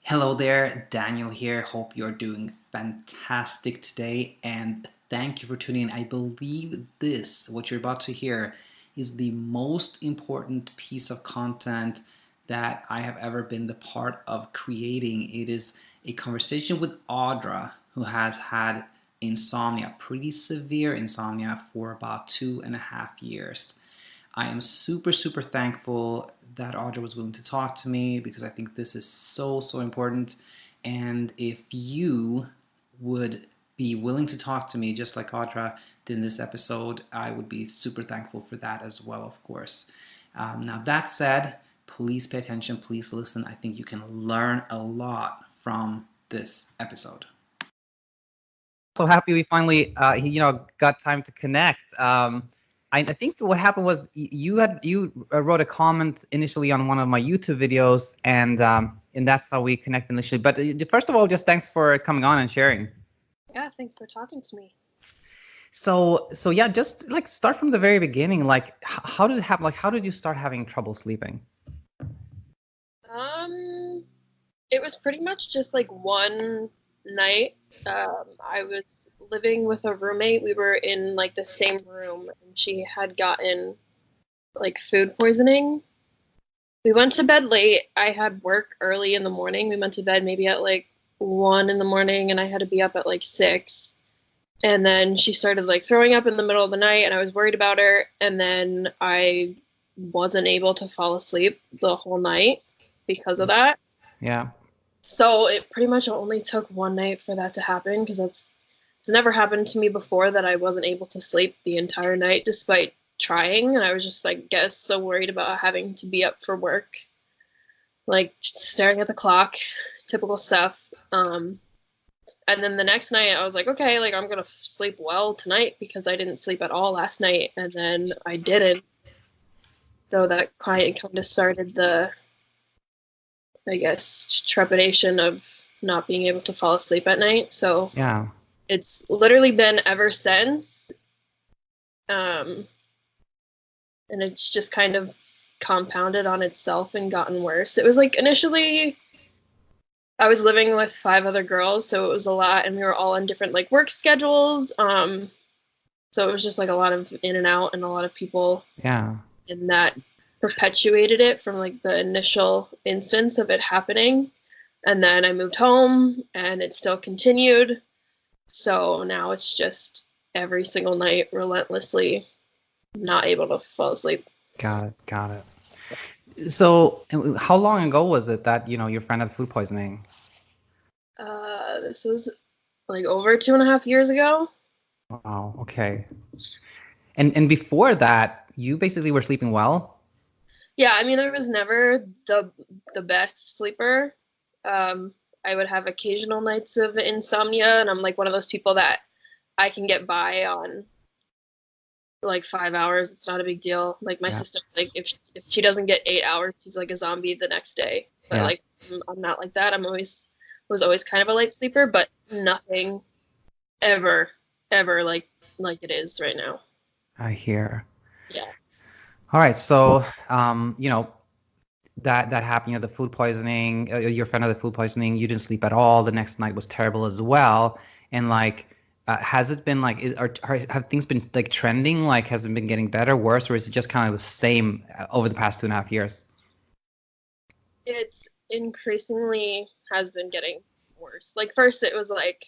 Hello there, Daniel here. Hope you're doing fantastic today and thank you for tuning in. I believe what you're about to hear, is the most important piece of content that I have ever been the part of creating. It is a conversation with Audra, who has had insomnia, pretty severe insomnia, for about 2.5 years. I am super thankful that Audra was willing to talk to me because I think this is so important. And if you would be willing to talk to me just like Audra did in this episode, I would be super thankful for that as well, of course. Now that said, please pay attention, please listen. I think you can learn a lot from this episode. So happy we finally, got time to connect. I think what happened was you wrote a comment initially on one of my YouTube videos, and that's how we connected initially. But first of all, just thanks for coming on and sharing. Yeah, thanks for talking to me. So yeah, just like start from the very beginning. Like, how did it happen? Like, how did you start having trouble sleeping? It was pretty much just like one night. I was living with a roommate. We were in like the same room, and she had gotten like food poisoning. We went to bed late. I had work early in the morning. We went to bed maybe at like 1 in the morning, and I had to be up at like 6. And then she started like throwing up in the middle of the night, and I was worried about her. And then I wasn't able to fall asleep the whole night because of that. Yeah. So it pretty much only took one night for that to happen, because it's never happened to me before that I wasn't able to sleep the entire night despite trying. And I was just, I guess, so worried about having to be up for work, like staring at the clock, typical stuff. And then the next night I was like, okay, like I'm going to sleep well tonight because I didn't sleep at all last night. And then I didn't. So that kind of started the, I guess, trepidation of not being able to fall asleep at night. So yeah, it's literally been ever since. And it's just kind of compounded on itself and gotten worse. It was like initially I was living with 5 other girls, so it was a lot, and we were all on different like work schedules. So it was just like a lot of in and out and a lot of people. Yeah. And that perpetuated it from like the initial instance of it happening. And then I moved home and it still continued. So now it's just every single night relentlessly not able to fall asleep. Got it. So how long ago was it that, your friend had food poisoning? This was like over 2.5 years ago. Wow, okay. And before that, you basically were sleeping well? Yeah, I mean, I was never the best sleeper. I would have occasional nights of insomnia, and I'm like one of those people that I can get by on like 5 hours. It's not a big deal. Like my sister, like if she doesn't get 8 hours, she's like a zombie the next day. But like I'm not like that. Was always kind of a light sleeper, but nothing ever like it is right now. I hear. Yeah. All right, so that happened, the food poisoning, your friend had the food poisoning, you didn't sleep at all, the next night was terrible as well. And like has it been like have things been like trending? Like, has it been getting better, worse, or is it just kind of the same over the past 2.5 years? It's increasingly has been getting worse. Like first it was like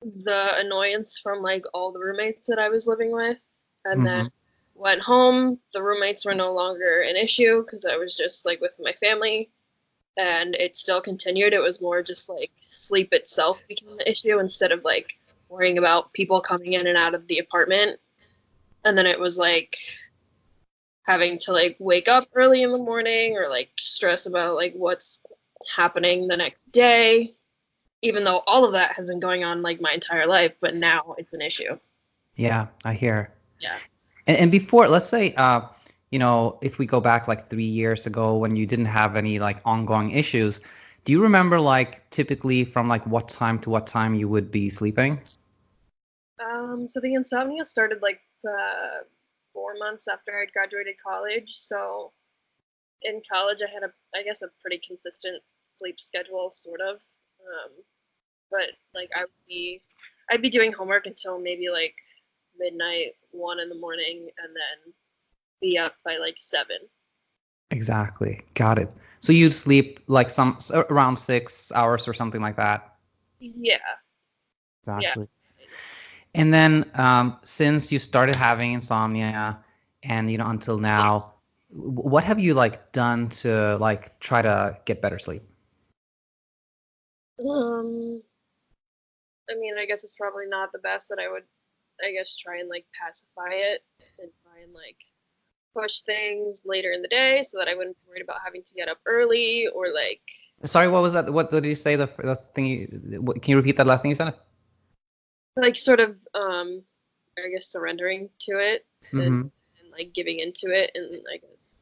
the annoyance from like all the roommates that I was living with, and then went home, the roommates were no longer an issue because I was just like with my family, and it still continued. It was more just like sleep itself became the issue instead of like worrying about people coming in and out of the apartment. And then it was like having to like wake up early in the morning or like stress about like what's happening the next day, even though all of that has been going on like my entire life, but now it's an issue. Yeah, I hear. Yeah. And before, let's say, if we go back like 3 years ago when you didn't have any like ongoing issues, do you remember like typically from like what time to what time you would be sleeping? So the insomnia started like 4 months after I'd graduated college. So in college I had I guess a pretty consistent sleep schedule, sort of. But like I'd be doing homework until maybe like midnight, 1 in the morning, and then be up by like 7. Exactly. Got it. So you'd sleep like around 6 hours or something like that. Yeah. Yeah. Exactly. And then since you started having insomnia and until now, what have you like done to like try to get better sleep? I mean, I guess it's probably not the best that I would, I guess, try and like pacify it and try and like push things later in the day so that I wouldn't be worried about having to get up early or like Sorry, what was that? What did you say? The thing can you repeat that last thing you said? sort of I guess surrendering to it Mm-hmm. and like giving into it, and I guess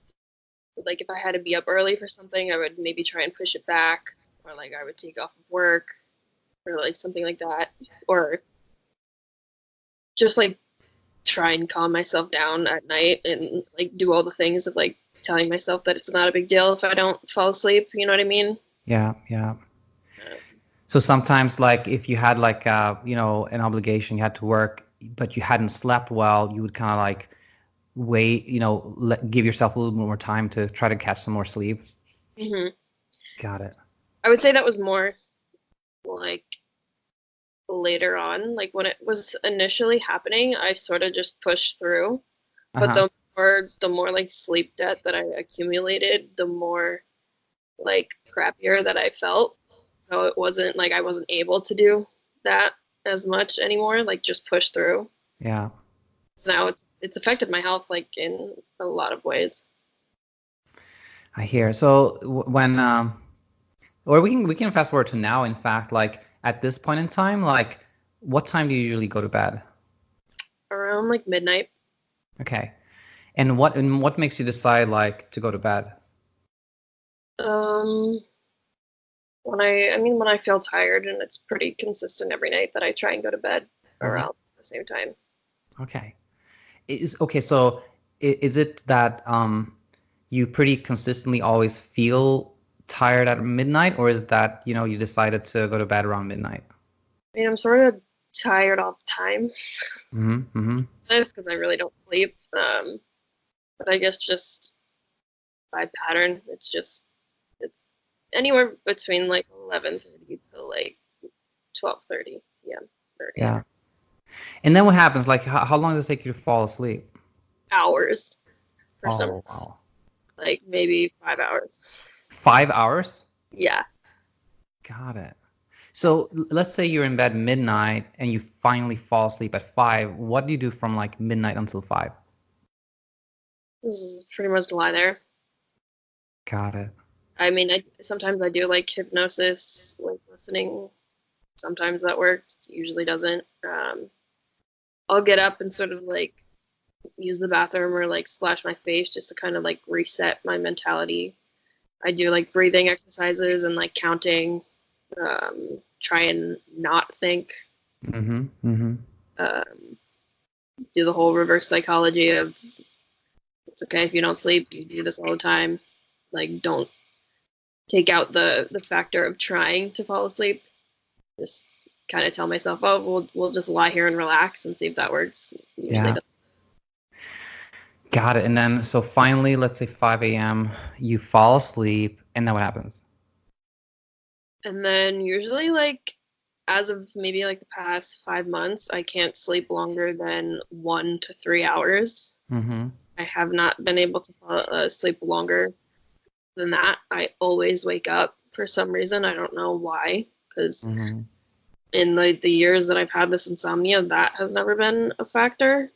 like if I had to be up early for something, I would maybe try and push it back, or like I would take off of work or like something like that, or just like try and calm myself down at night and like do all the things of like telling myself that it's not a big deal if I don't fall asleep. You know what I mean? Yeah, yeah. Uh, So sometimes, like, if you had like an obligation, you had to work, but you hadn't slept well, you would kind of like wait, give yourself a little bit more time to try to catch some more sleep. hmm Got it. I would say that was more like later on, like when it was initially happening, I sort of just pushed through. But Uh-huh. the more like sleep debt that I accumulated, the more like crappier that I felt. So it wasn't like I wasn't able to do that as much anymore, like just push through. Yeah. So now it's affected my health like in a lot of ways. I hear. So when or we can fast forward to now, in fact, like at this point in time, like what time do you usually go to bed? Around like midnight. Okay. And what makes you decide like to go to bed? Um when I feel tired, and it's pretty consistent every night that I try and go to bed Hmm. around the same time. Okay. So is it that you pretty consistently always feel tired at midnight, or is that, you decided to go to bed around midnight? I mean, I'm sort of tired all the time, Mm-hmm. Mm-hmm. just because I really don't sleep. But I guess just by pattern, it's anywhere between like 11:30 to like 12:30 p.m. or Yeah. And then what happens? Like, how long does it take you to fall asleep? hours for some, Oh, wow. like maybe 5 hours. 5 hours? Yeah. Got it. So let's say you're in bed midnight and you finally fall asleep at 5. What do you do from like midnight until 5? This is pretty much lie there. Got it. I mean, I sometimes I do like hypnosis, like listening. Sometimes that works. Usually doesn't. I'll get up and sort of like use the bathroom or like splash my face just to kind of like reset my mentality. I do like breathing exercises and like counting. Try and not think. Mm-hmm. Mm-hmm. Um, do the whole reverse psychology of it's okay if you don't sleep. You do this all the time. Like, don't take out the factor of trying to fall asleep. Just kind of tell myself, oh, we'll just lie here and relax and see if that works. Usually Yeah. does. Got it. And then, so finally, let's say 5 a.m., you fall asleep, and then what happens? And then usually like as of maybe like the past 5 months, I can't sleep longer than 1 to 3 hours. Mm-hmm. I have not been able to sleep longer than that. I always wake up for some reason. I don't know why, because Mm-hmm. in the years that I've had this insomnia, that has never been a factor.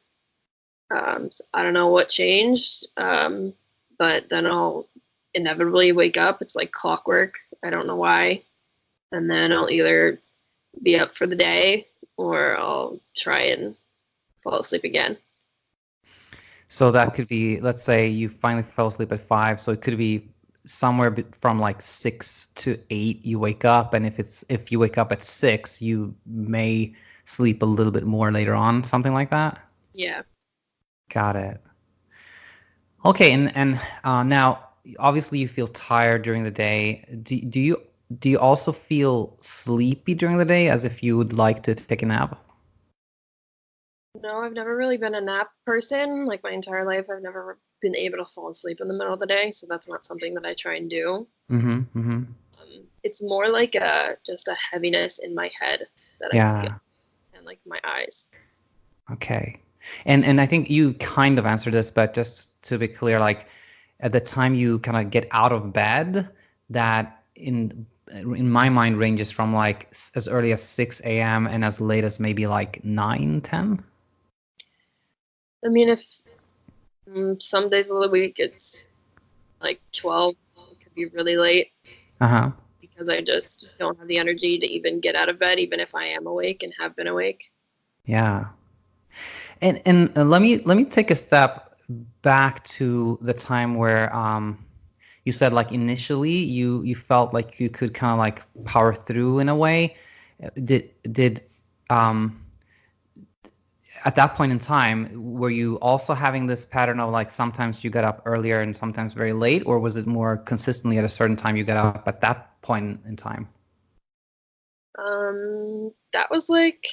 So I don't know what changed, but then I'll inevitably wake up. It's like clockwork. I don't know why. And then I'll either be up for the day or I'll try and fall asleep again. So that could be, let's say you finally fell asleep at 5, so it could be somewhere from like 6 to 8 you wake up, and if you wake up at 6, you may sleep a little bit more later on, something like that. Yeah. Got it. Okay, and now obviously you feel tired during the day. Do you also feel sleepy during the day, as if you would like to take a nap? No, I've never really been a nap person. Like my entire life, I've never been able to fall asleep in the middle of the day, so that's not something that I try and do. Mm-hmm. Mm-hmm. It's more like just a heaviness in my head that I feel, Yeah. and like my eyes. Okay. And I think you kind of answered this, but just to be clear, like at the time you kind of get out of bed, that in my mind ranges from like as early as 6 a.m. and as late as maybe like 9, 10. I mean, if some days of the week it's like 12, it could be really late Uh-huh. because I just don't have the energy to even get out of bed, even if I am awake and have been awake. Yeah. And let me take a step back to the time where you said like initially you felt like you could kind of like power through in a way. Did um at that point in time, were you also having this pattern of like sometimes you got up earlier and sometimes very late, or was it more consistently at a certain time you got up at that point in time? That was like,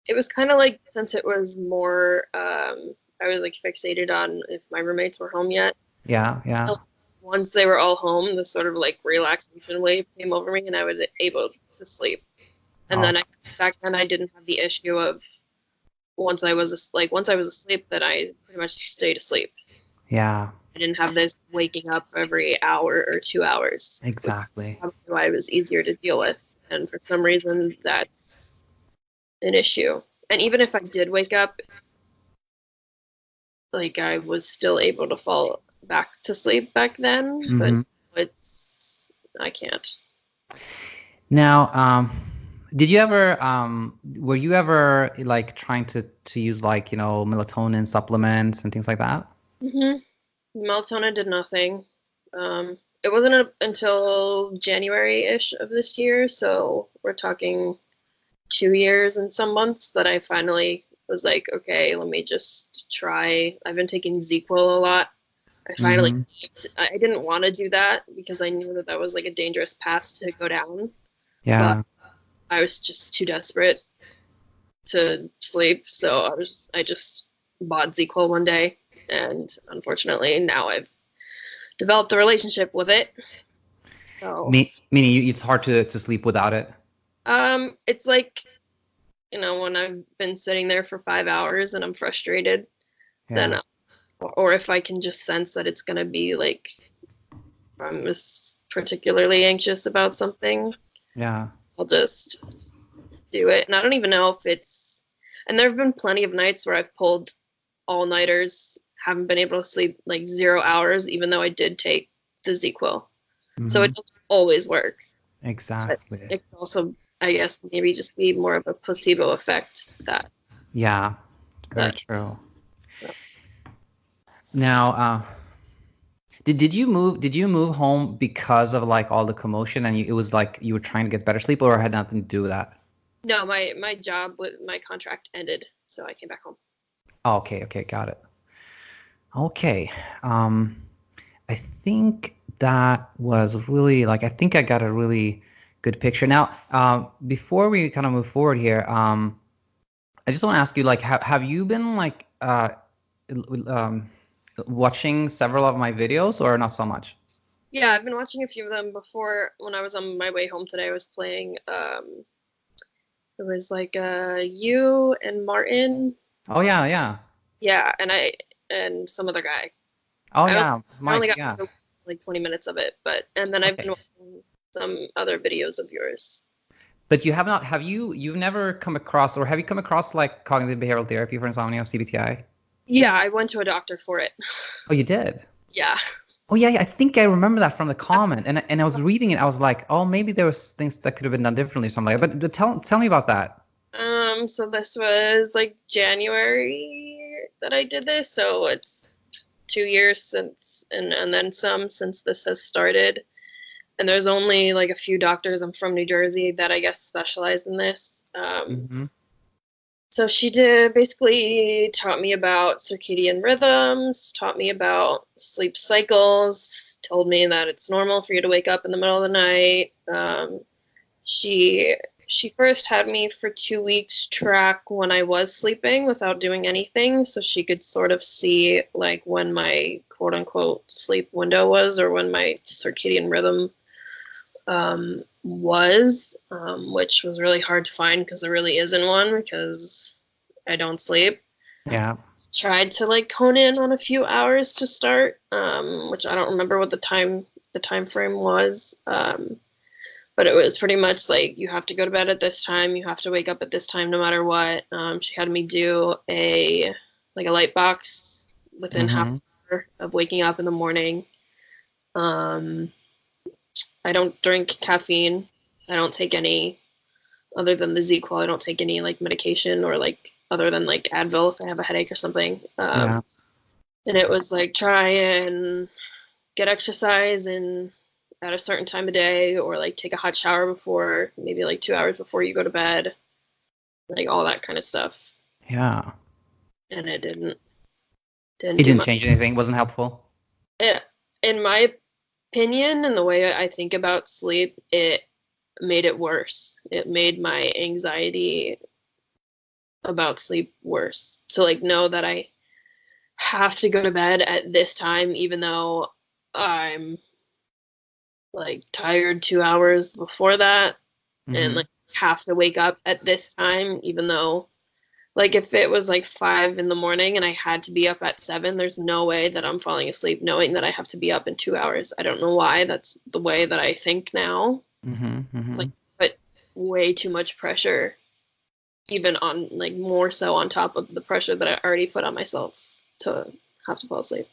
it was kind of like, since it was more, I was like fixated on if my roommates were home yet. Yeah, yeah. Once they were all home, the sort of like relaxation wave came over me and I was able to sleep. And Oh, then back then I didn't have the issue of once I was asleep that I pretty much stayed asleep. yeah, I didn't have this waking up every hour or 2 hours, which is exactly. probably why it was easier to deal with. And for some reason, that's an issue. And even if I did wake up, like I was still able to fall back to sleep back then, but Hmm. I can't. Now, did you ever, were you ever like trying to use like, melatonin supplements and things like that? hmm Melatonin did nothing. It wasn't until January-ish of this year, so we're talking 2 years and some months, that I finally was like, okay, let me just try. I've been taking ZQL a lot. I finally, Hmm. I didn't want to do that because I knew that that was like a dangerous path to go down, but Yeah. I was just too desperate to sleep, so I just bought ZQL one day, and unfortunately now I've developed a relationship with it. So, Meaning it's hard to sleep without it. it's like, when I've been sitting there for 5 hours and I'm frustrated, then, Yeah. or if I can just sense that it's gonna be like, I'm just particularly anxious about something, Yeah. I'll just do it. And I don't even know if and there have been plenty of nights where I've pulled all-nighters, haven't been able to sleep like 0 hours, even though I did take the ZQL. So Hmm. it doesn't always work. But Exactly. it could also, I guess, maybe just be more of a placebo effect that Yeah. Very that true. Now, did you move home because of like all the commotion and it was like you were trying to get better sleep, or it had nothing to do with that? no, my job with my contract ended, so I came back home. Oh, okay, okay, got it. Okay. Um, I think that was really like I think I got a really good picture. Now, before we kind of move forward here, I just want to ask you like have you been like um watching several of my videos or not so much? Yeah, I've been watching a few of them before. When I was on my way home today, I was playing. It was like you and Martin. Oh yeah, yeah. Yeah, and some other guy. Oh I only, yeah, I only Mike, got yeah. through like 20 minutes of it, and then I've been Okay. watching some other videos of yours. But you have not, you've never come across, or have you come across like cognitive behavioral therapy for insomnia, CBTI? Yeah, I went to a doctor for it. Oh, you did? Yeah. Oh yeah, yeah, I think I remember that from the comment, and I was reading it. I was like, oh, maybe there was things that could have been done differently, or something like that. But tell me about that. So this was like January that I did this, so it's 2 years since, and then some since this has started. And there's only like a few doctors. I'm from New Jersey that I guess specialize in this. Hmm. So she did basically taught me about circadian rhythms, taught me about sleep cycles, told me that it's normal for you to wake up in the middle of the night. She she first had me for 2 weeks track when I was sleeping without doing anything, so she could sort of see like when my quote unquote sleep window was or when my circadian rhythm which was really hard to find because there really isn't one because I don't sleep. Yeah. Tried to like hone in on a few hours to start, which I don't remember what the time frame was. But it was pretty much like you have to go to bed at this time, you have to wake up at this time no matter what. She had me do a light box within half an hour of waking up in the morning. I don't drink caffeine. I don't take any, other than the Z-Quil, I don't take any like medication or like other than like Advil if I have a headache or something. Yeah. And it was like try and get exercise and at a certain time of day, or like take a hot shower before, maybe like 2 hours before you go to bed, like all that kind of stuff. Yeah. And it didn't It do didn't much. change anything. It wasn't helpful. In my opinion and the way I think about sleep, it made it worse. It made my anxiety about sleep worse. To like know that I have to go to bed at this time, even though I'm like tired 2 hours before that, and like have to wake up at this time, even though like if it was like 5 a.m. and I had to be up at 7, there's no way that I'm falling asleep knowing that I have to be up in 2 hours. I don't know why. That's the way that I think now. Like, but way too much pressure, even on like more so on top of the pressure that I already put on myself to have to fall asleep.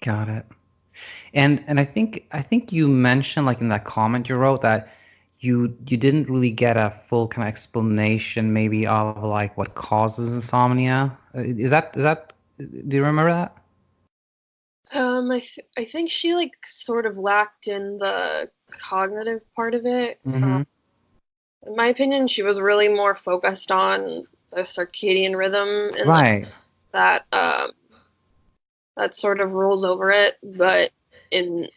Got it. And I think you mentioned like in that comment you wrote that you didn't really get a full kind of explanation maybe of like what causes insomnia. Is that do you remember that? I think she like sort of lacked in the cognitive part of it. In my opinion, she was really more focused on the circadian rhythm and like Right. that that sort of rules over it. But in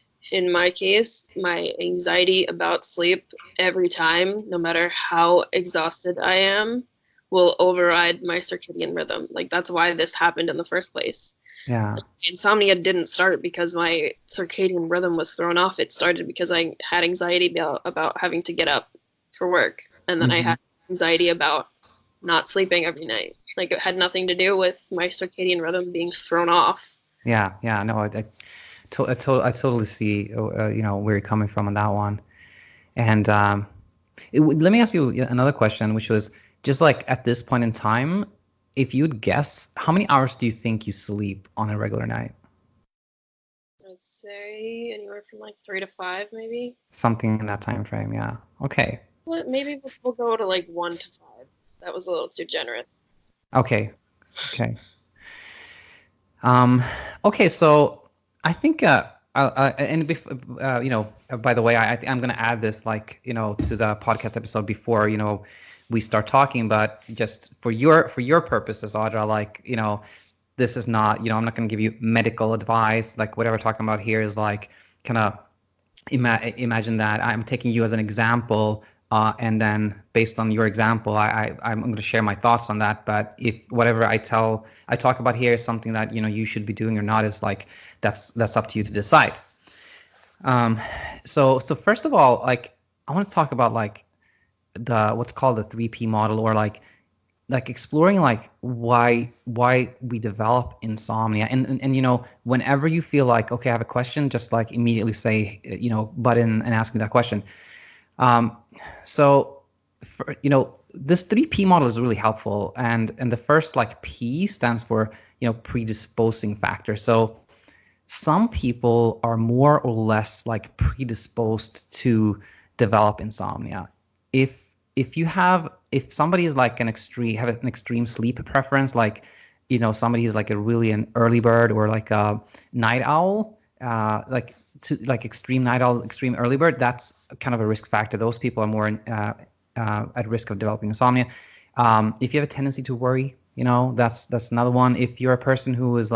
my case, my anxiety about sleep every time, no matter how exhausted I am, will override my circadian rhythm. Like that's why this happened in the first place. Yeah. Insomnia didn't start because my circadian rhythm was thrown off. It started because I had anxiety about having to get up for work. And then I had anxiety about not sleeping every night. Like it had nothing to do with my circadian rhythm being thrown off. Yeah. Yeah. No, I totally see where you're coming from on that one. And let me ask you another question, which was just like at this point in time, if you'd guess, how many hours do you think you sleep on a regular night? I'd say anywhere from like 3 to 5, maybe. Something in that time frame, yeah. Okay. Well, maybe we'll go to like 1 to 5. That was a little too generous. Okay. Okay. Okay, so I think by the way, I'm going to add this to the podcast episode before we start talking, but just for your purposes, Audra, this is not, I'm not going to give you medical advice. Like whatever we're talking about here is like kind of imagine that I'm taking you as an example, and then based on your example, I'm going to share my thoughts on that. But if whatever I talk about here is something that you should be doing or not, is like that's up to you to decide. So first of all, like I want to talk about like what's called the 3P model, or like exploring like why we develop insomnia, and whenever you feel like, okay, I have a question, just like immediately say butt in and ask me that question. So for, this 3P model is really helpful, and the first like P stands for predisposing factor. So some people are more or less like predisposed to develop insomnia. If somebody is like an extreme sleep preference, like somebody is like an early bird or like a night owl, like extreme night owl, extreme early bird, that's kind of a risk factor. Those people are more at risk of developing insomnia. If you have a tendency to worry, that's another one. If you're a person who is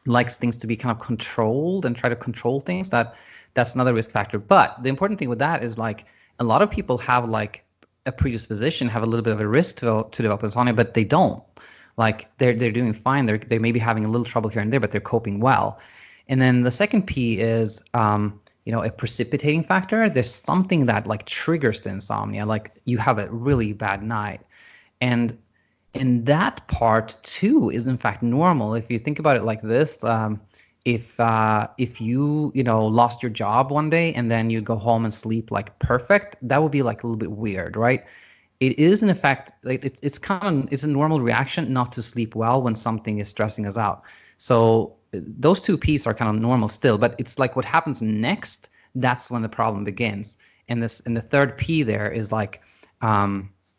likes things to be kind of controlled and try to control things, that's another risk factor. But the important thing with that is like a lot of people have like a predisposition, have a little bit of a risk to develop insomnia, but they don't. Like they're doing fine. They may be having a little trouble here and there, but they're coping well. And then the second P is a precipitating factor. There's something that like triggers the insomnia, like you have a really bad night. And that part too is in fact normal. If you think about it like this, if you lost your job one day and then you go home and sleep like perfect, that would be like a little bit weird, right? It is in effect like it's a normal reaction not to sleep well when something is stressing us out. So those two P's are kind of normal still, but it's like what happens next, that's when the problem begins. And the third P there is like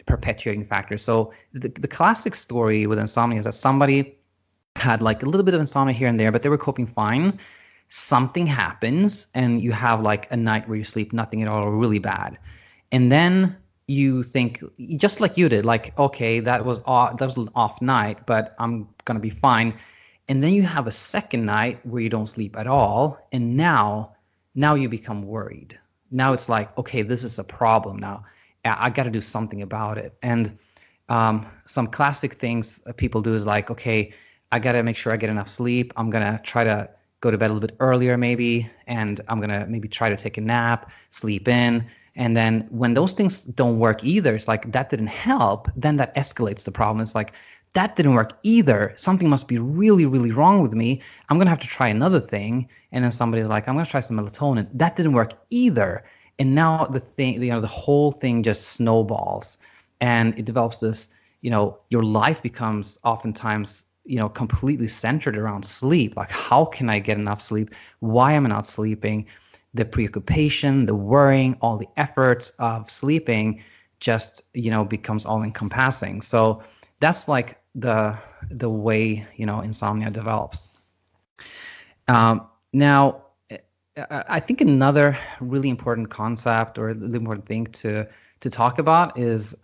perpetuating factor. So the classic story with insomnia is that somebody had like a little bit of insomnia here and there, but they were coping fine. Something happens and you have like a night where you sleep nothing at all, or really bad. And then you think, just like you did, like, okay, that was an off night, but I'm going to be fine. And then you have a second night where you don't sleep at all. And now you become worried. Now it's like, okay, this is a problem now. I got to do something about it. And some classic things people do is like, okay, I got to make sure I get enough sleep. I'm going to try to go to bed a little bit earlier maybe, and I'm going to maybe try to take a nap, sleep in. And then when those things don't work either, it's like that didn't help. Then that escalates the problem. It's like, that didn't work either. Something must be really, really wrong with me. I'm going to have to try another thing. And then somebody's like, I'm going to try some melatonin. That didn't work either. And now the whole thing just snowballs, and it develops this, your life becomes oftentimes, completely centered around sleep. Like, how can I get enough sleep? Why am I not sleeping? The preoccupation, the worrying, all the efforts of sleeping just, becomes all encompassing. So that's like the way, insomnia develops. Now, I think another really important concept or the important thing to talk about is,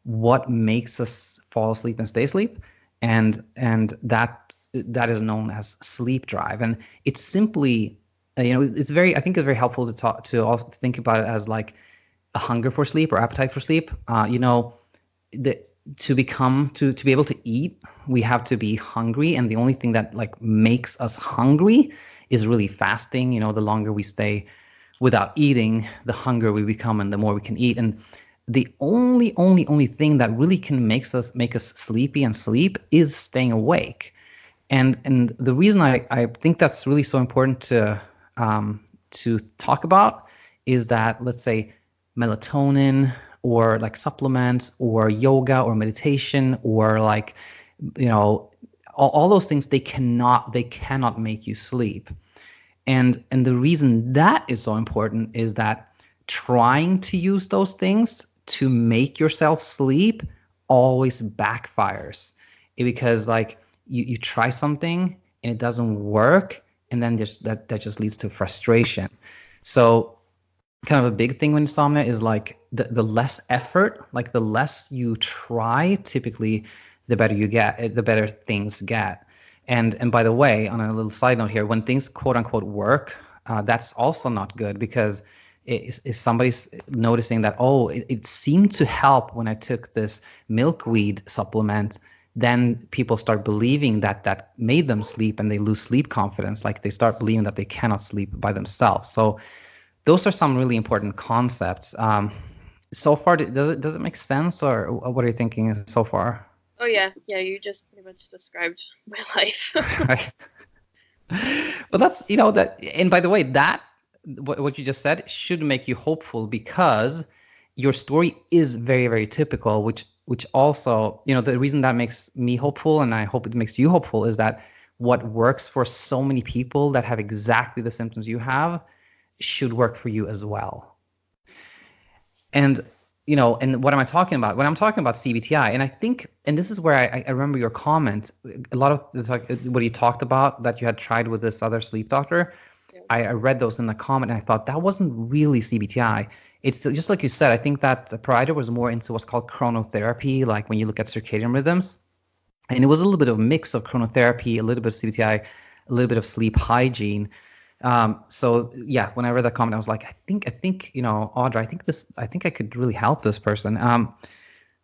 what makes us fall asleep and stay asleep, and that is known as sleep drive. And it's simply, I think it's very helpful to also think about it as like a hunger for sleep or appetite for sleep. To be able to eat, we have to be hungry, and the only thing that like makes us hungry is really fasting. The longer we stay without eating, the hungrier we become and the more we can eat. And the only thing that really can make us sleepy and sleep is staying awake. And the reason I think that's really so important to talk about is that, let's say, melatonin or like supplements or yoga or meditation or like, all those things, they cannot make you sleep. And the reason that is so important is that trying to use those things to make yourself sleep always backfires. Because like you try something and it doesn't work, and then that just leads to frustration. So kind of a big thing with insomnia is like the less effort, like the less you try, typically the better you get, the better things get. And by the way, on a little side note here, when things quote unquote work, that's also not good, because if somebody's noticing that, it seemed to help when I took this milkweed supplement, then people start believing that made them sleep, and they lose sleep confidence. Like they start believing that they cannot sleep by themselves. So those are some really important concepts. So far, does it make sense, or what are you thinking so far? Oh yeah, you just pretty much described my life. But that's, that, and by the way, that what you just said should make you hopeful, because your story is very, very typical, which also, the reason that makes me hopeful, and I hope it makes you hopeful, is that what works for so many people that have exactly the symptoms you have should work for you as well. And and what am I talking about? When I'm talking about CBTI, and I think, and this is where I remember your comment, a lot of what you talked about that you had tried with this other sleep doctor, Yeah. I read those in the comment and I thought that wasn't really CBTI. It's just like you said, I think that the provider was more into what's called chronotherapy, like when you look at circadian rhythms. And it was a little bit of a mix of chronotherapy, a little bit of CBTI, a little bit of sleep hygiene. So yeah, when I read that comment, I was like, I think, Audra, I think I could really help this person.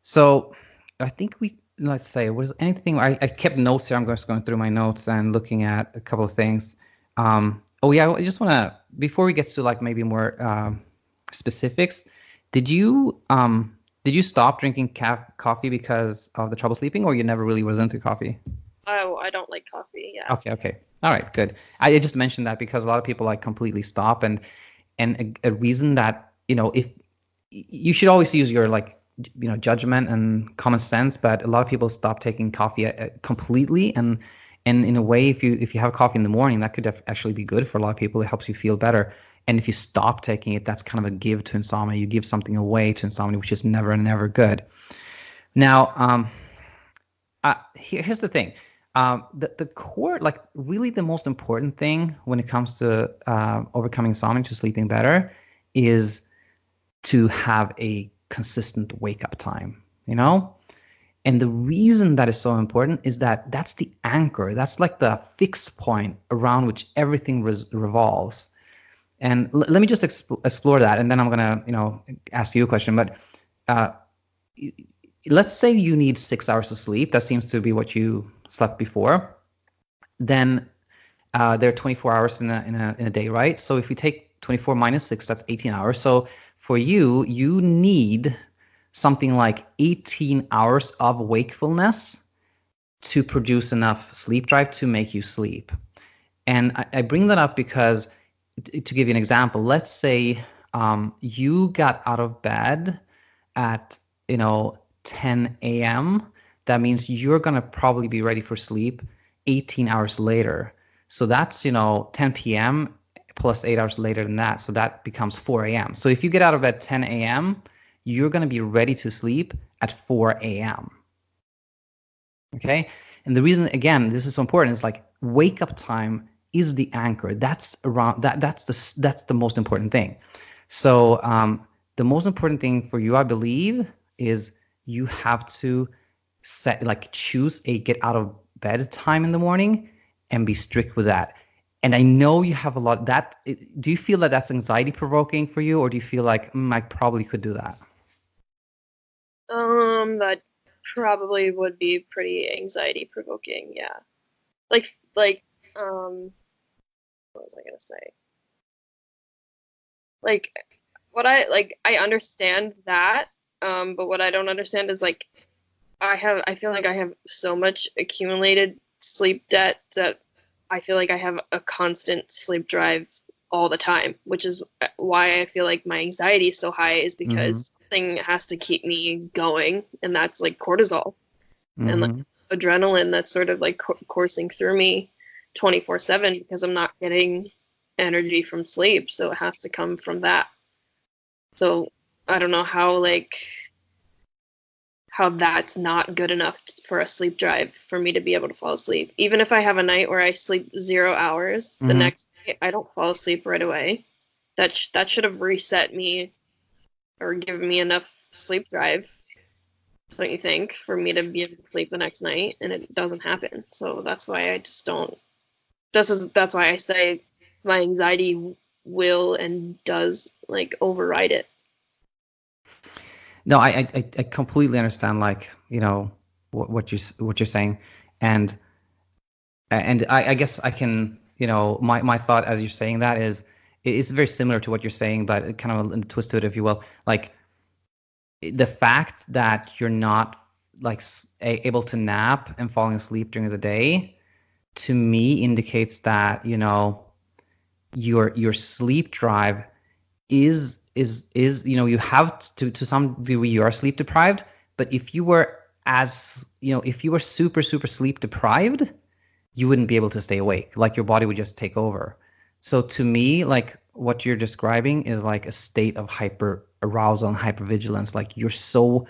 So I think let's say, was anything, I kept notes here. I'm just going through my notes and looking at a couple of things. Oh yeah, I just want to, before we get to like maybe more specifics, did you stop drinking coffee because of the trouble sleeping, or you never really was into coffee? Oh, I don't like coffee. Yeah. Okay. All right, good. I just mentioned that because a lot of people like completely stop, and a reason that, if you should always use your like, judgment and common sense, but a lot of people stop taking coffee completely, and in a way, if you have coffee in the morning, that could actually be good for a lot of people. It helps you feel better. And if you stop taking it, that's kind of a give to insomnia. You give something away to insomnia, which is never good. Now, here's the thing. The core, like really the most important thing when it comes to overcoming insomnia, to sleeping better, is to have a consistent wake up time, And the reason that is so important is that that's the anchor. That's like the fixed point around which everything revolves. And let me just explore that, and then I'm gonna, ask you a question. But let's say you need 6 hours of sleep. That seems to be what you slept before. Then there are 24 hours in a day, right? So if we take 24 minus 6, that's 18 hours. So for you need something like 18 hours of wakefulness to produce enough sleep drive to make you sleep. And I bring that up because, to give you an example, let's say you got out of bed at 10 a.m. That means you're gonna probably be ready for sleep 18 hours later. So that's 10 p.m. plus 8 hours later than that. So that becomes 4 a.m. So if you get out of bed 10 a.m., you're gonna be ready to sleep at 4 a.m. Okay, and the reason, again, this is so important is like wake up time is the anchor. That's around that. That's the most important thing. So the most important thing for you, I believe, is you have to choose a get out of bed time in the morning and be strict with that. And I know you have a lot do you feel that that's anxiety provoking for you, or do you feel like I probably could do that? That probably would be pretty anxiety provoking. Yeah. Like what was I gonna say? Like I understand that, but what I don't understand is like I feel like I have so much accumulated sleep debt that I feel like I have a constant sleep drive all the time, which is why I feel like my anxiety is so high, is because something has to keep me going, and that's like cortisol and like adrenaline that's sort of like coursing through me 24/7 because I'm not getting energy from sleep, so it has to come from that. So I don't know how that's not good enough for a sleep drive for me to be able to fall asleep. Even if I have a night where I sleep 0 hours, the next day I don't fall asleep right away. That should have reset me or given me enough sleep drive, don't you think, for me to be able to sleep the next night, and it doesn't happen. So that's why I just don't. That's why I say my anxiety will and does like override it. No, I completely understand, like, what you're saying, and I guess I can, my thought as you're saying that is it's very similar to what you're saying, but kind of a twist to it, if you will. Like the fact that you're not like able to nap and falling asleep during the day, to me indicates that your sleep drive is you have to some degree you are sleep deprived, but if you were super sleep deprived, you wouldn't be able to stay awake. Like your body would just take over. So to me, like what you're describing is like a state of hyper arousal and hypervigilance. Like you're so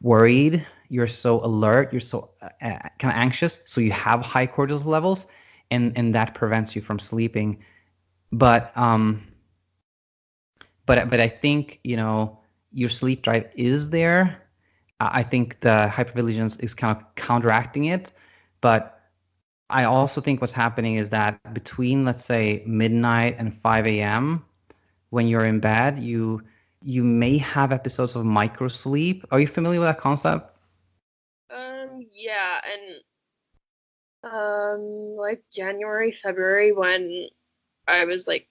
worried, you're so alert, you're so kind of anxious, so you have high cortisol levels, and that prevents you from sleeping. But I think, your sleep drive is there. I think the hypervigilance is kind of counteracting it. But I also think what's happening is that between, let's say, midnight and 5 a.m., when you're in bed, you may have episodes of micro sleep. Are you familiar with that concept? Yeah, and like January, February, when I was like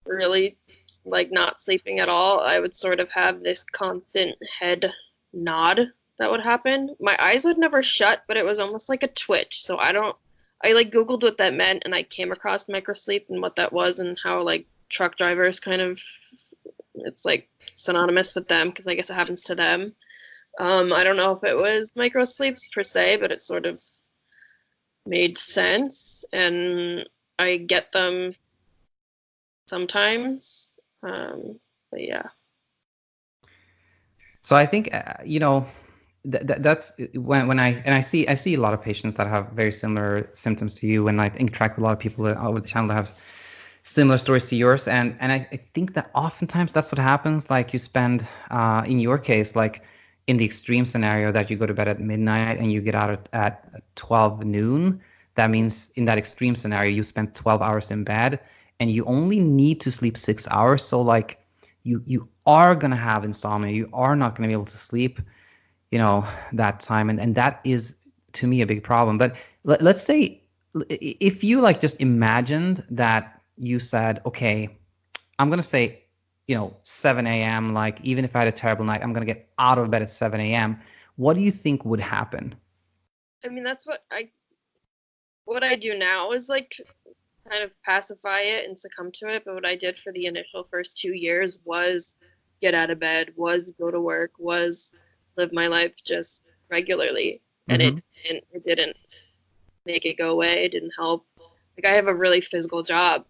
really like not sleeping at all, I would sort of have this constant head nod that would happen. My eyes would never shut, but it was almost like a twitch. So I like Googled what that meant, and I came across microsleep and what that was, and how like truck drivers kind of, it's like synonymous with them because I guess it happens to them. I don't know if it was microsleeps per se, but it sort of made sense, and I get them sometimes. But yeah. So I think that's when I see a lot of patients that have very similar symptoms to you, and I interact with a lot of people over the channel that have similar stories to yours, and I think that oftentimes that's what happens. Like you spend, in your case, like in the extreme scenario that you go to bed at midnight and you get out at 12 noon. That means in that extreme scenario you spend 12 hours in bed and you only need to sleep 6 hours. So like you are gonna have insomnia. You are not gonna be able to sleep, that time, and that is to me a big problem. But let's say if you like just imagined that you said, okay, I'm gonna say, 7 a.m. Like even if I had a terrible night, I'm gonna get out of bed at 7 a.m. What do you think would happen? I mean, that's what I do now is like kind of pacify it and succumb to it. But what I did for the initial first 2 years was get out of bed, was go to work, was live my life just regularly, and it didn't make it go away. It didn't help. Like I have a really physical job,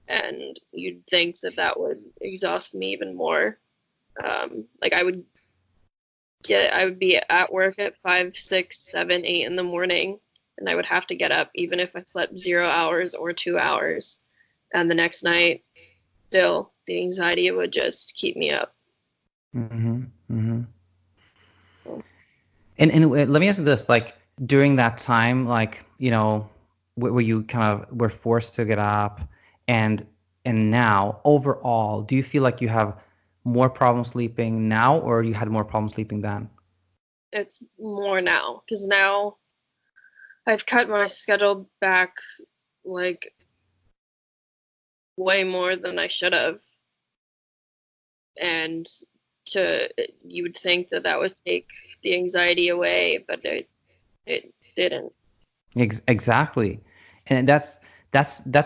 and you'd think that would exhaust me even more. Like I would be at work at 5, 6, 7, 8 in the morning, and I would have to get up even if I slept 0 hours or 2 hours. And the next night, still, the anxiety would just keep me up. And let me ask you this: like during that time, like where you kind of were forced to get up, and now overall, do you feel like you have more problems sleeping now, or you had more problems sleeping then? It's more now, because now I've cut my schedule back like way more than I should have. And you would think that would take the anxiety away, but it didn't. Exactly, and that's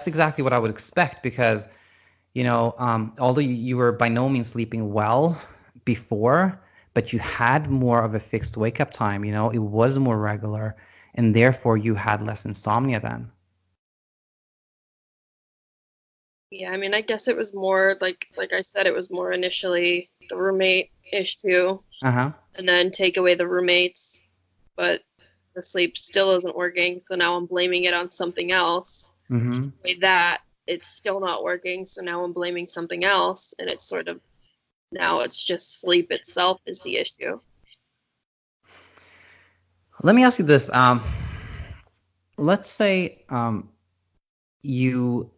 exactly what I would expect, because although you were by no means sleeping well before, but you had more of a fixed wake up time. It was more regular, and therefore you had less insomnia then. Yeah, I mean, I guess it was more like I said, it was more initially the roommate issue, and then take away the roommates, but the sleep still isn't working. So now I'm blaming it on something else. With that, it's still not working. So now I'm blaming something else, and it's sort of now it's just sleep itself is the issue. Let me ask you this. Let's say you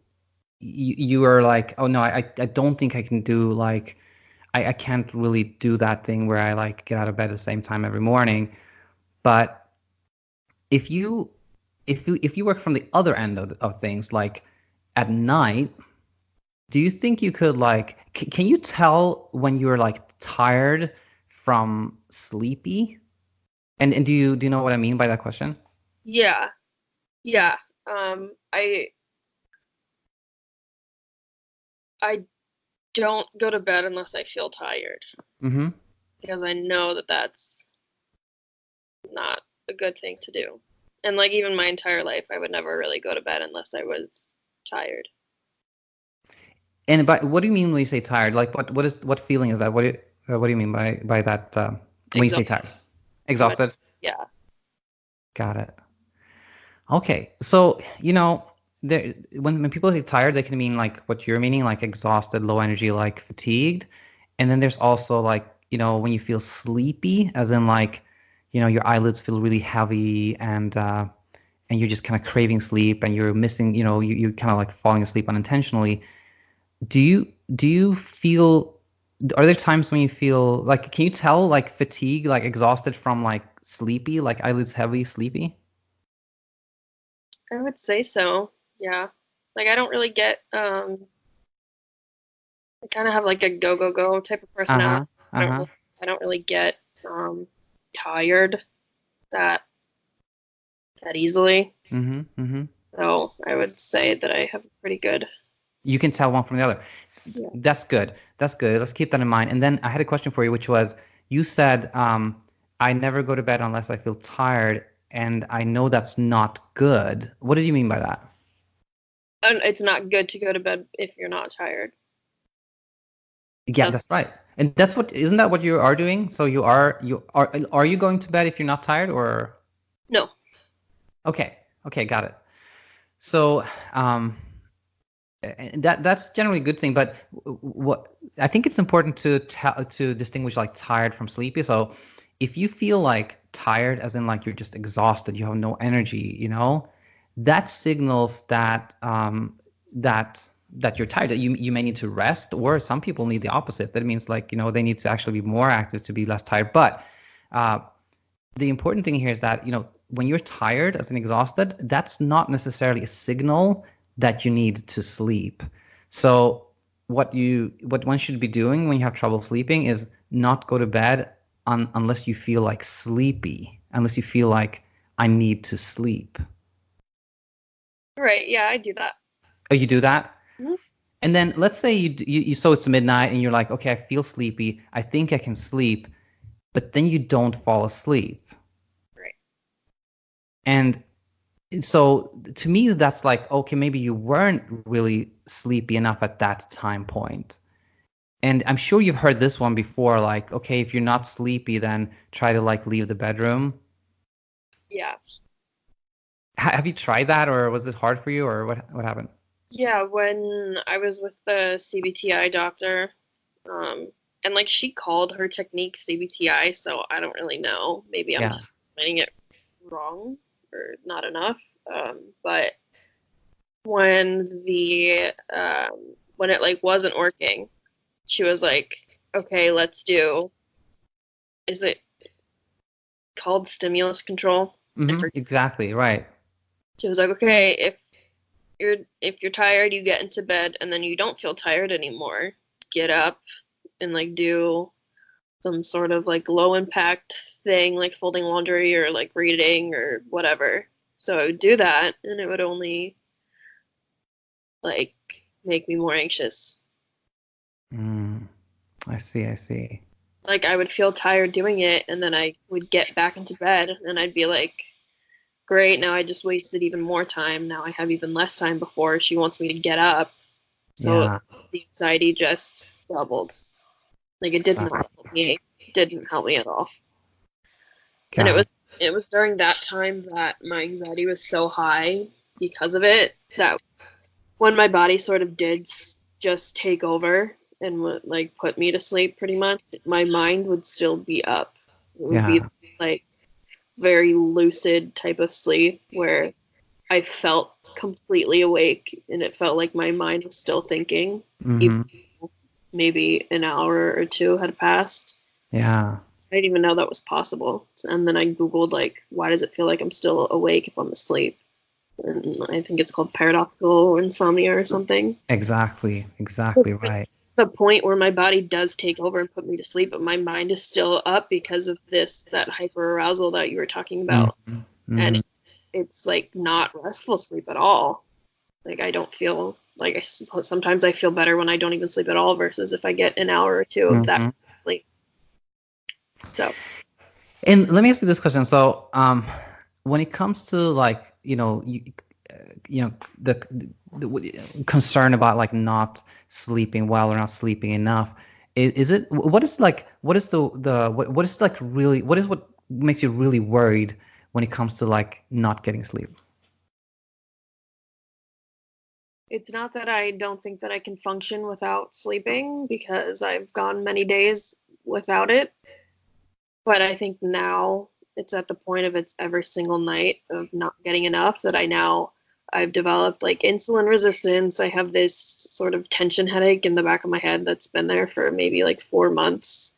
are like, oh no, I don't think I can do, like I can't really do that thing where I like get out of bed at the same time every morning. But if you work from the other end of things, like at night, do you think you could like can you tell when you're like tired from sleepy? And do you know what I mean by that question? Yeah. I don't go to bed unless I feel tired. Because I know that that's not a good thing to do. And like even my entire life, I would never really go to bed unless I was tired. And what do you mean when you say tired? Like what feeling is that? What do you mean by that when you say tired? Exhausted? Yeah. Got it. Okay. So, there when people say tired, they can mean like what you're meaning, like exhausted, low energy, like fatigued. And then there's also like, when you feel sleepy, as in like, your eyelids feel really heavy and you're just kind of craving sleep and you're missing, you're kind of like falling asleep unintentionally. Do you feel, are there times when you feel like, can you tell like fatigue, like exhausted from like sleepy, like eyelids heavy, sleepy? I would say so. Yeah. Like I don't really get I kind of have like a go go go type of Uh-huh. personality. Uh-huh. I don't really get tired that that easily. Mm-hmm. Mm-hmm. So I would say that I have a pretty good. You can tell one from the other. Yeah. That's good. That's good. Let's keep that in mind. And then I had a question for you, which was, you said, I never go to bed unless I feel tired, and I know that's not good. What did you mean by that? And it's not good to go to bed if you're not tired. Yeah, That's that's right. And that's what, isn't that what you are doing? So are you going to bed if you're not tired, or? no. Okay. Okay, got it. So, that's generally a good thing, but what I think it's important to distinguish like tired from sleepy. So if you feel like tired, as in like you're just exhausted, you have no energy, that signals that you're tired, that you may need to rest, or some people need the opposite. That means like, they need to actually be more active to be less tired. But uh, the important thing here is that, when you're tired as in exhausted, that's not necessarily a signal that you need to sleep. So what one should be doing when you have trouble sleeping is not go to bed unless you feel like sleepy, unless you feel like I need to sleep. Right. Yeah, I do that. Oh, you do that? Mhm. And then let's say so it's midnight and you're like, okay, I feel sleepy. I think I can sleep, but then you don't fall asleep. Right. And so to me, that's like, okay, maybe you weren't really sleepy enough at that time point. And I'm sure you've heard this one before, like, okay, if you're not sleepy, then try to like leave the bedroom. Yeah. Have you tried that, or was it hard for you, or what happened? Yeah, when I was with the CBTI doctor, um, and like she called her technique CBTI, so I don't really know. Maybe I'm Yeah. just explaining it wrong or not enough. But when when it like wasn't working, she was like, "Okay, let's do. Is it called stimulus control?" I forget. Exactly. Right. She was like, "Okay, if you're tired, you get into bed, and then you don't feel tired anymore. Get up and like do some sort of like low impact thing, like folding laundry or like reading or whatever." So I would do that, and it would only like make me more anxious. Mm, I see. I see. Like I would feel tired doing it, and then I would get back into bed, and I'd be like, "Great, now I just wasted even more time. Now I have even less time before she wants me to get up." So Yeah. the anxiety just doubled. Like it did So, not help me. It didn't help me at all. And got it. it was during that time that my anxiety was so high because of it that when my body sort of did just take over and would like put me to sleep pretty much, my mind would still be up. It would be Yeah. like very lucid type of sleep where I felt completely awake and it felt like my mind was still thinking, even Mm-hmm. though maybe an hour or two had passed. Yeah. I didn't even know that was possible. And then I Googled, like, why does it feel like I'm still awake if I'm asleep? And I think it's called paradoxical insomnia or something. Exactly. So Exactly right. the point where my body does take over and put me to sleep, but my mind is still up because of that hyper arousal that you were talking about. Mm-hmm. And Mm-hmm. it's like not restful sleep at all. Like I don't feel like sometimes I feel better when I don't even sleep at all versus if I get an hour or two of that Mm-hmm. sleep. So And let me ask you this question. So, when it comes to like, the concern about like not sleeping well or not sleeping enough, is it, what is like really, what makes you really worried when it comes to like not getting sleep? It's not that I don't think that I can function without sleeping, because I've gone many days without it, but I think now it's at the point of it's every single night of not getting enough that I've developed like insulin resistance. I have this sort of tension headache in the back of my head that's been there for maybe like 4 months,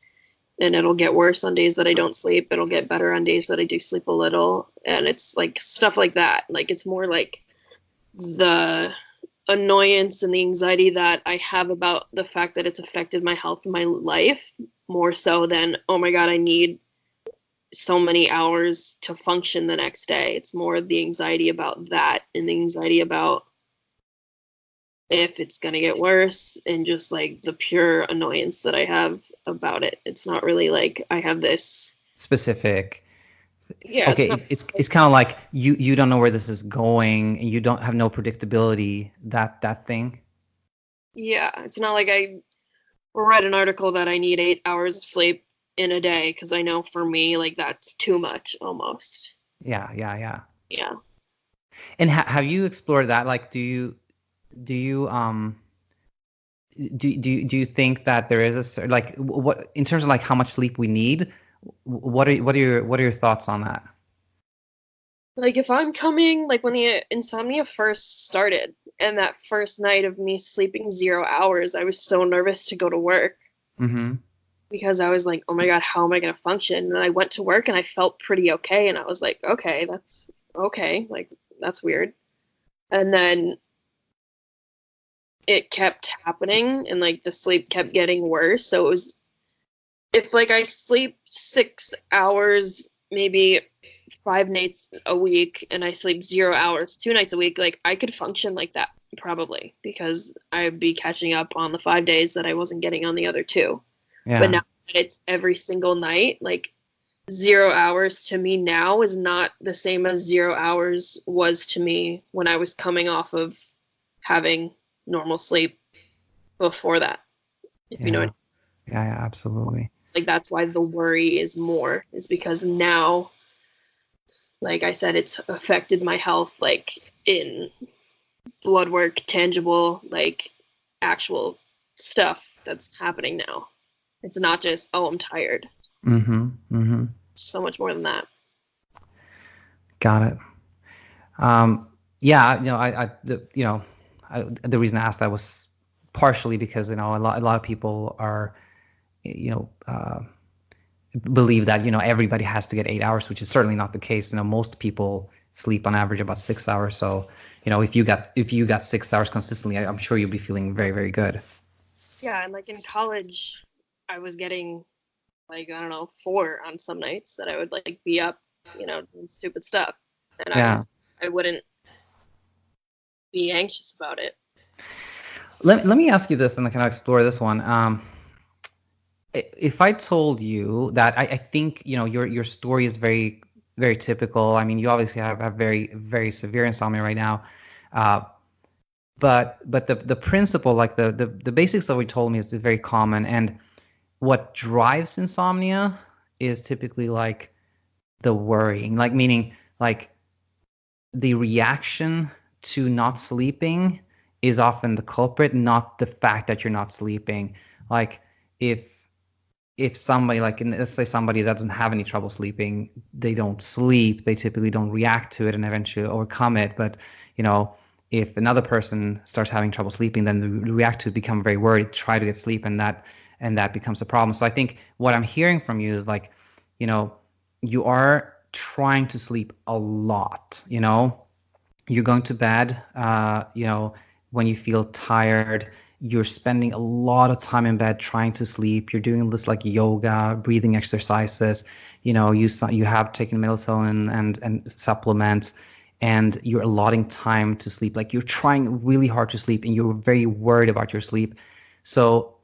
and it'll get worse on days that I don't sleep. It'll get better on days that I do sleep a little, and it's like stuff like that. Like it's more like the annoyance and the anxiety that I have about the fact that it's affected my health and my life more so than, oh my God, I need so many hours to function the next day. It's more the anxiety about that and the anxiety about if it's going to get worse, and just like the pure annoyance that I have about it. It's not really like I have this Specific. yeah, it's Okay, not it's kind of like you don't know where this is going, and you don't have no predictability. That thing. yeah, it's not like I read an article that I need 8 hours of sleep in a day, because I know for me like that's too much almost. Yeah, yeah, yeah. Yeah. And have you explored that? Like, do you do you think that there is like what in terms of like how much sleep we need? What are your thoughts on that? Like if I'm coming, like when the insomnia first started and that first night of me sleeping 0 hours, I was so nervous to go to work, Mm-hmm. because I was like, oh my God, how am I going to function? And I went to work and I felt pretty okay. And I was like, okay, that's okay. Like, that's weird. And then it kept happening, and like the sleep kept getting worse. So it was, if like I sleep 6 hours, maybe 5 nights a week, and I sleep 0 hours 2 nights a week, like I could function like that probably, because I'd be catching up on the 5 days that I wasn't getting on the other two. But Yeah. now that it's every single night, like 0 hours to me now is not the same as 0 hours was to me when I was coming off of having normal sleep before that. If you know what Yeah. Yeah. Yeah. Absolutely. like that's why the worry is more, is because now, like I said, it's affected my health like in blood work, tangible, like actual stuff that's happening now. It's not just, oh, I'm tired. Mm-hmm. Mm-hmm. So much more than that. Got it. Um, yeah, the reason I asked that was partially because a lot of people are, you know, believe that everybody has to get 8 hours, which is certainly not the case. Most people sleep on average about 6 hours. So, if you got 6 hours consistently, I'm sure you'll be feeling very, very good. Yeah, and like in college, I was getting like, I don't know, 4 on some nights that I would like be up, doing stupid stuff. And I Yeah. I wouldn't be anxious about it. Let me ask you this, and I can explore this one. If I told you that I think your story is very, very typical. I mean, you obviously have very, very severe insomnia right now, uh, but the principle, like the basics of what you told me, is very common. And what drives insomnia is typically like the worrying, like meaning like the reaction to not sleeping is often the culprit, not the fact that you're not sleeping. Like if somebody, like let's say somebody that doesn't have any trouble sleeping, they don't sleep, they typically don't react to it and eventually overcome it. But if another person starts having trouble sleeping, then they react to it, become very worried, try to get sleep, and that becomes a problem. So I think what I'm hearing from you is like, you are trying to sleep a lot. You're going to bed, when you feel tired. You're spending a lot of time in bed trying to sleep. You're doing this like yoga, breathing exercises. You have taken melatonin and supplements, and you're allotting time to sleep. Like you're trying really hard to sleep, and you're very worried about your sleep. So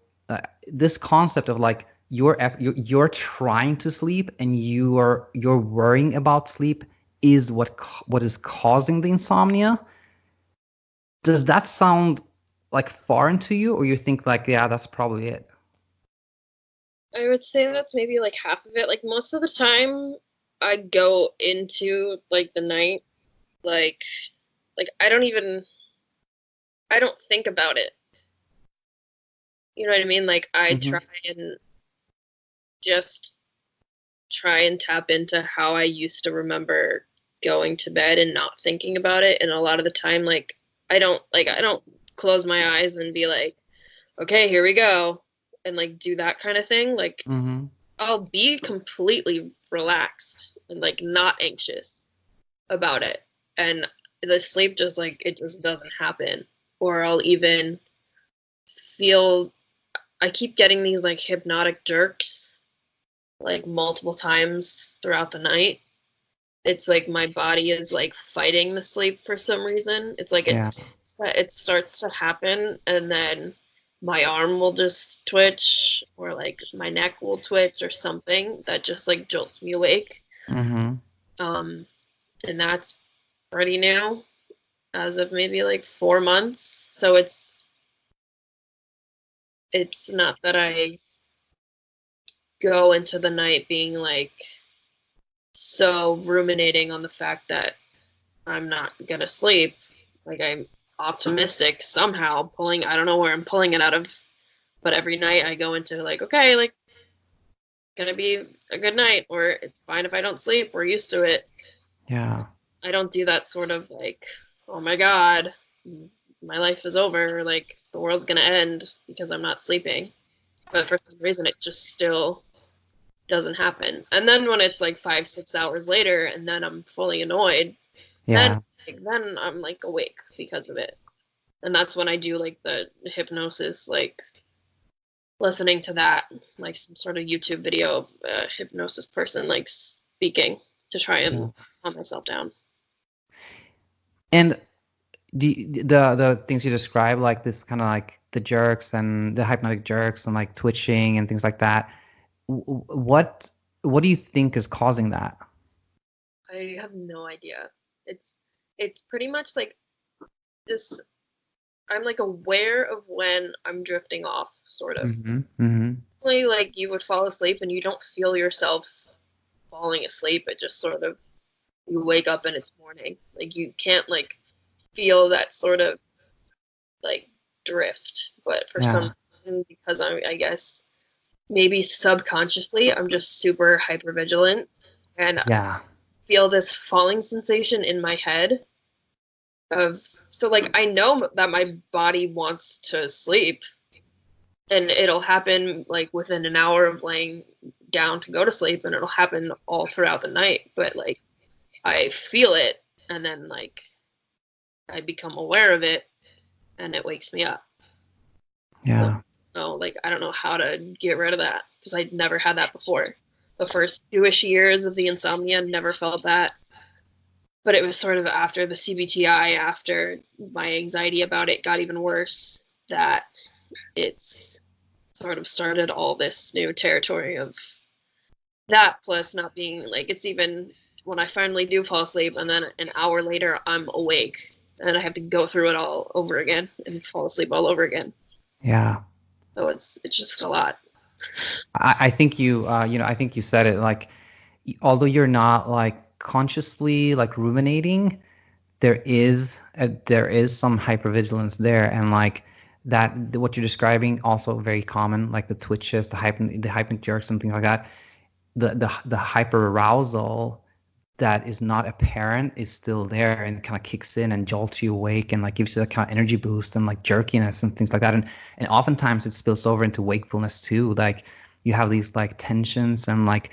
this concept of like you're trying to sleep and you're worrying about sleep is what is causing the insomnia. Does that sound like foreign to you, or you think like, yeah, that's probably it? I would say that's maybe like half of it. Like most of the time I go into like the night like I don't even I don't think about it. You know what I mean? Like I Mm-hmm. just try and tap into how I used to remember going to bed and not thinking about it. And a lot of the time, like I don't close my eyes and be like, okay, here we go, and like do that kind of thing. Like Mm-hmm. I'll be completely relaxed and like not anxious about it. And the sleep just like it just doesn't happen. Or I'll even feel I keep getting these like hypnotic jerks like multiple times throughout the night. It's like my body is like fighting the sleep for some reason. It's like Yeah. it starts to happen and then my arm will just twitch or like my neck will twitch or something that just like jolts me awake. Mm-hmm. Um and that's pretty new as of maybe like 4 months. So it's not that I go into the night being like so ruminating on the fact that I'm not gonna sleep. Like I'm optimistic somehow pulling I don't know where I'm pulling it out of, but every night I go into like, okay, like gonna be a good night or it's fine if I don't sleep. We're used to it. Yeah. I don't do that sort of like, oh my God, my life is over, like the world's gonna end because I'm not sleeping. But for some reason it just still doesn't happen. And then when it's like 5, 6 hours later and then I'm fully annoyed, then Yeah. then I'm like awake because of it. And that's when I do like the hypnosis, like listening to that, like some sort of YouTube video of a hypnosis person like speaking to try Yeah. and calm myself down. And the things you describe, like this kind of like the jerks and the hypnotic jerks and like twitching and things like that, what do you think is causing that? I have no idea. It's pretty much like this. I'm like aware of when I'm drifting off, sort of. Mm-hmm. Mm-hmm. Like you would fall asleep and you don't feel yourself falling asleep. It just sort of you wake up and it's morning. Like you can't like feel that sort of like drift. But for some Yeah. reason, because I guess maybe subconsciously I'm just super hyper vigilant and I Yeah. feel this falling sensation in my head of so like I know that my body wants to sleep and it'll happen like within an hour of laying down to go to sleep and it'll happen all throughout the night but like I feel it and then like I become aware of it and it wakes me up. So Yeah. no, like I don't know how to get rid of that because I'd never had that before. The first 2-ish years of the insomnia, never felt that. But it was sort of after the CBTI, after my anxiety about it got even worse, that it's sort of started all this new territory of that plus not being like it's even when I finally do fall asleep and then an hour later I'm awake and I have to go through it all over again and fall asleep all over again. Yeah. So it's just a lot. I think I think you said it like, although you're not like consciously like ruminating, there is some hypervigilance there, and like that what you're describing also very common, like the twitches, the hypnic jerks and things like that. The hyper arousal that is not apparent is still there and kind of kicks in and jolts you awake and like gives you that kind of energy boost and like jerkiness and things like that. And oftentimes it spills over into wakefulness too. Like you have these like tensions and like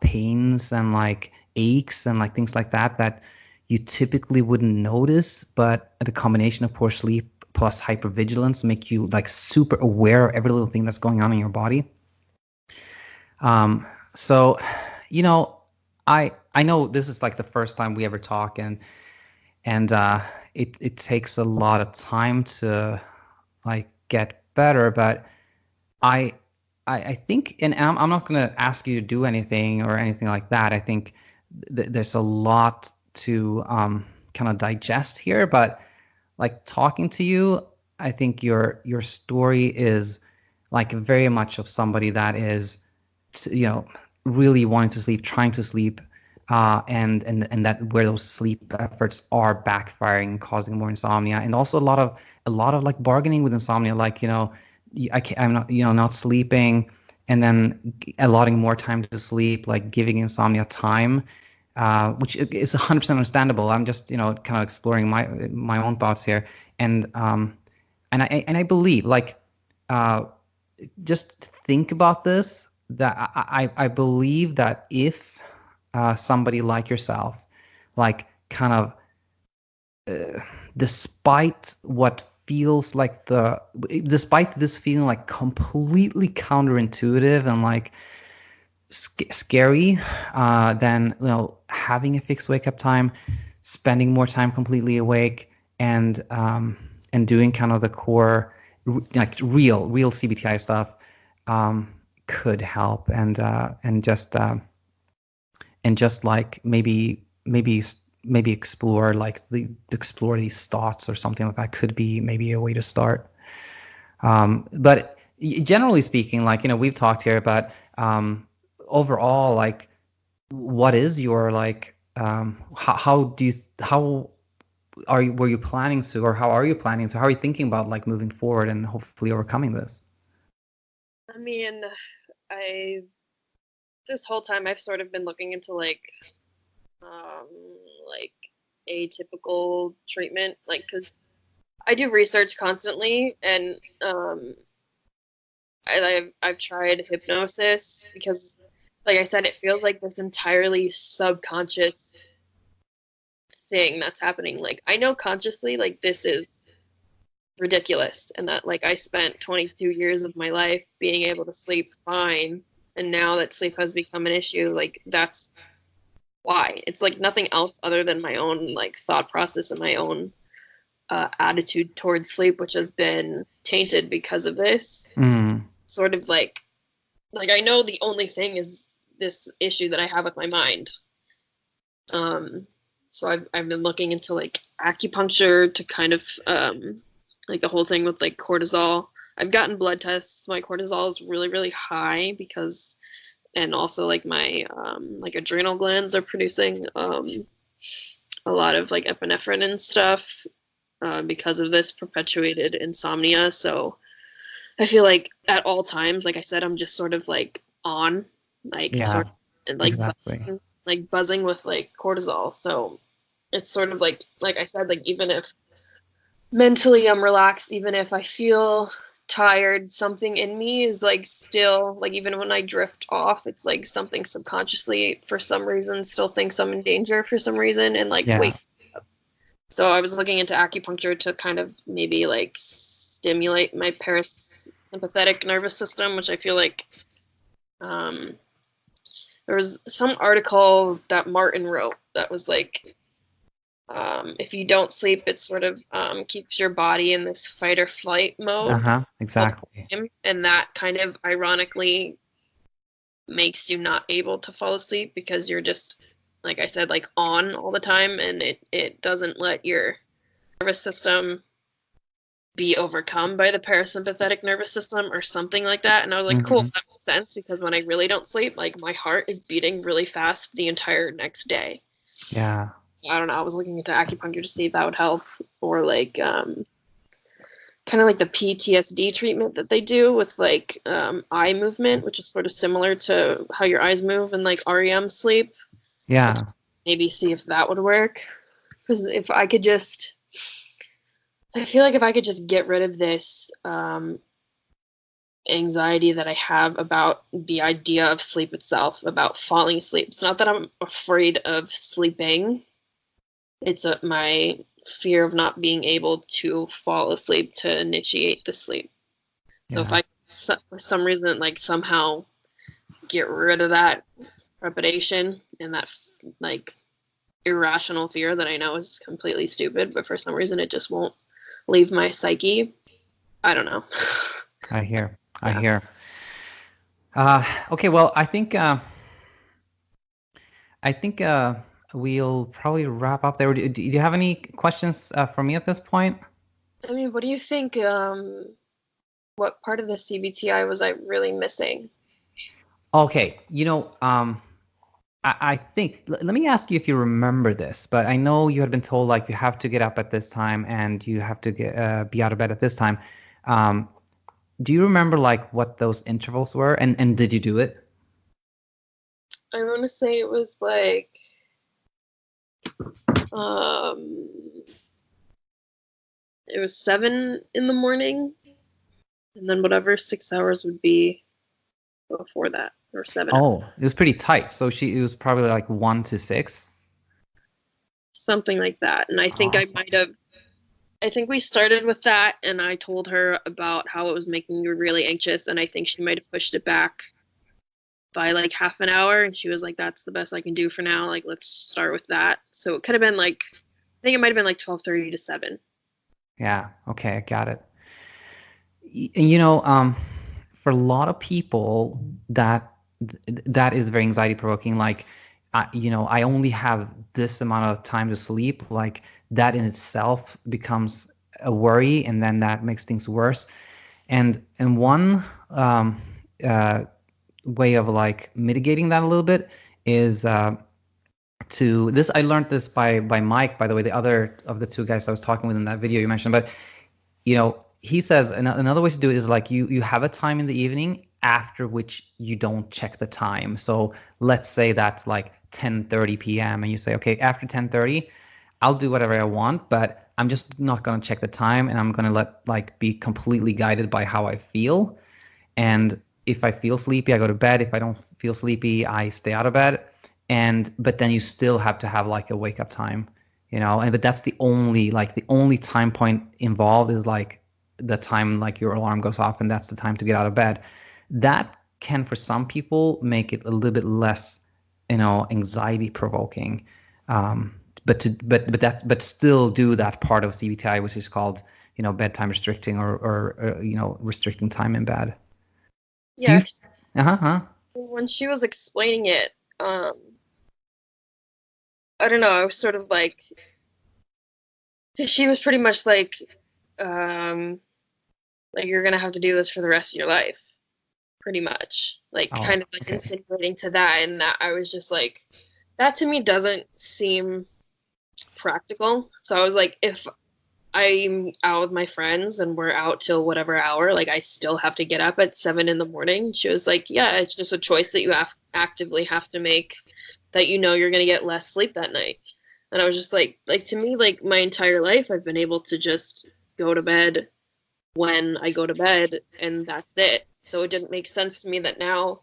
pains and like aches and like things like that that you typically wouldn't notice, but the combination of poor sleep plus hypervigilance make you like super aware of every little thing that's going on in your body. So, you know, I know this is like the first time we ever talk, and it takes a lot of time to like get better, but I I think, and I'm not gonna ask you to do anything or anything like that. I think there's a lot to kind of digest here, but like talking to you, I think your story is like very much of somebody that is, really wanting to sleep, trying to sleep, and that where those sleep efforts are backfiring, causing more insomnia, and also a lot of like bargaining with insomnia, like I'm not not sleeping, and then allotting more time to sleep, like giving insomnia time, which is 100% understandable. I'm just kind of exploring my own thoughts here, and I believe like just think about this, that I believe that if somebody like yourself, like kind of despite what feels like despite this feeling like completely counterintuitive and like scary, then having a fixed wake up time, spending more time completely awake, and doing kind of the core like real CBTI stuff could help, and just like maybe explore these thoughts or something like that could be maybe a way to start. But generally speaking, like we've talked here about overall, like what is your like how were you planning to, or how are you planning to, how are you thinking about like moving forward and hopefully overcoming this? I mean, I this whole time I've sort of been looking into um like atypical treatment, like because I do research constantly, and I've tried hypnosis because, like I said, it feels like this entirely subconscious thing that's happening. Like I know consciously, like this is ridiculous, and that like I spent 22 years of my life being able to sleep fine, and now that sleep has become an issue, like that's why. It's like nothing else other than my own like thought process and my own attitude towards sleep, which has been tainted because of this. Sort of like I know the only thing is this issue that I have with my mind. So I've been looking into like acupuncture to kind of like the whole thing with like cortisol. I've gotten blood tests. My cortisol is really, really high because, and also like my like adrenal glands are producing a lot of like epinephrine and stuff because of this perpetuated insomnia. So I feel like at all times, like I said, I'm just sort of like on, like sort of, and like Exactly. buzzing with like cortisol. So it's sort of like I said, like even if mentally I'm relaxed, even if I feel tired, something in me is like still like even when I drift off, it's like something subconsciously for some reason still thinks I'm in danger for some reason, and like wake up. So I was looking into acupuncture to kind of maybe like stimulate my parasympathetic nervous system, which I feel like there was some article that Martin wrote that was like if you don't sleep, it sort of keeps your body in this fight or flight mode. Exactly. And that kind of ironically makes you not able to fall asleep because you're just, like I said, like on all the time, and it doesn't let your nervous system be overcome by the parasympathetic nervous system or something like that. And I was like, cool, that makes sense, because when I really don't sleep, like my heart is beating really fast the entire next day. Yeah. I don't know. I was looking into acupuncture to see if that would help, or like kind of like the PTSD treatment that they do with like eye movement, which is sort of similar to how your eyes move in like REM sleep. Yeah. Maybe see if that would work. Because if I could just, I feel like if I could just get rid of this anxiety that I have about the idea of sleep itself, about falling asleep. It's not that I'm afraid of sleeping. It's my fear of not being able to fall asleep to initiate the sleep. So if I, for some reason, like somehow get rid of that trepidation and that like irrational fear that I know is completely stupid, but for some reason it just won't leave my psyche. I don't know. I hear. Okay, well, I think we'll probably wrap up there. Do you have any questions for me at this point? I mean, what do you think? What part of the CBTI was I really missing? Okay, I think, let me ask you if you remember this, but I know you had been told like you have to get up at this time and you have to be out of bed at this time. Um, do you remember like what those intervals were, and did you do it? I want to say it was like um it was 7 in the morning, and then whatever 6 hours would be before that, or 7 hours. Oh, it was pretty tight. So it was probably like 1 to 6. Something like that. And I think Oh, I think we started with that, and I told her about how it was making me really anxious, and I think she might have pushed it back by like half an hour, and she was like, that's the best I can do for now. Like, let's start with that. So it could have been like, I think it might have been like 12:30 to 7. yeah. Okay, I got it. For a lot of people, that is very anxiety provoking. Like, I only have this amount of time to sleep. Like that in itself becomes a worry, and then that makes things worse. And one uh, way of like mitigating that a little bit is to this. I learned this by Mike, by the way, the other of the two guys I was talking with in that video you mentioned. But he says another way to do it is like you have a time in the evening after which you don't check the time. So let's say that's like 10:30 p.m. and you say, okay, after 10:30, I'll do whatever I want, but I'm just not going to check the time, and I'm going to let like be completely guided by how I feel. And if I feel sleepy, I go to bed. If I don't feel sleepy, I stay out of bed. But then you still have to have like a wake up time, but that's the only time point involved is like the time like your alarm goes off, and that's the time to get out of bed. That can for some people make it a little bit less, anxiety provoking. But still do that part of CBTI, which is called, bedtime restricting, or restricting time in bed. Do Yeah, you? Uh-huh. Huh? when she was explaining it, um, I don't know, I was sort of like, 'cause she was pretty much um, like you're gonna have to do this for the rest of your life, pretty much. Like Oh, kind of like okay. insinuating to that, and that I was just like, that to me doesn't seem practical. So I was like, if I'm out with my friends and we're out till whatever hour, like I still have to get up at 7 in the morning. She was like, yeah, it's just a choice that you actively have to make, that you're gonna get less sleep that night. And I was just like to me, like my entire life, I've been able to just go to bed when I go to bed, and that's it. So it didn't make sense to me that now,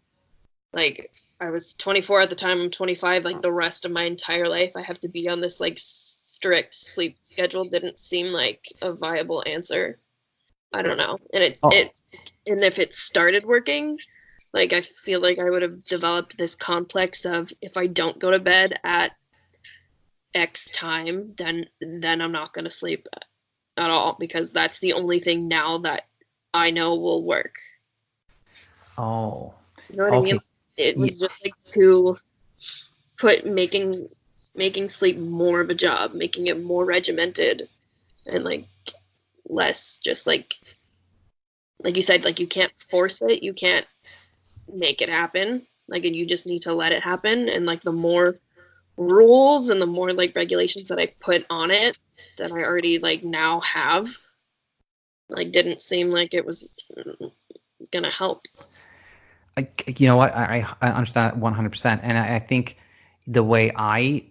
like I was 24 at the time, I'm 25, like the rest of my entire life I have to be on this like strict sleep schedule didn't seem like a viable answer. I don't know. And Oh, and if it started working, like I feel like I would have developed this complex of, if I don't go to bed at X time, then I'm not going to sleep at all, because that's the only thing now that I know will work. oh, You know what I mean? okay. It Yeah. was just like to put making sleep more of a job, making it more regimented, and like less just like you said, like you can't force it, you can't make it happen. Like, and you just need to let it happen. And like the more rules and the more like regulations that I put on it, that I already like now have, like didn't seem like it was gonna help. You know what? I understand 100%, and I think the way I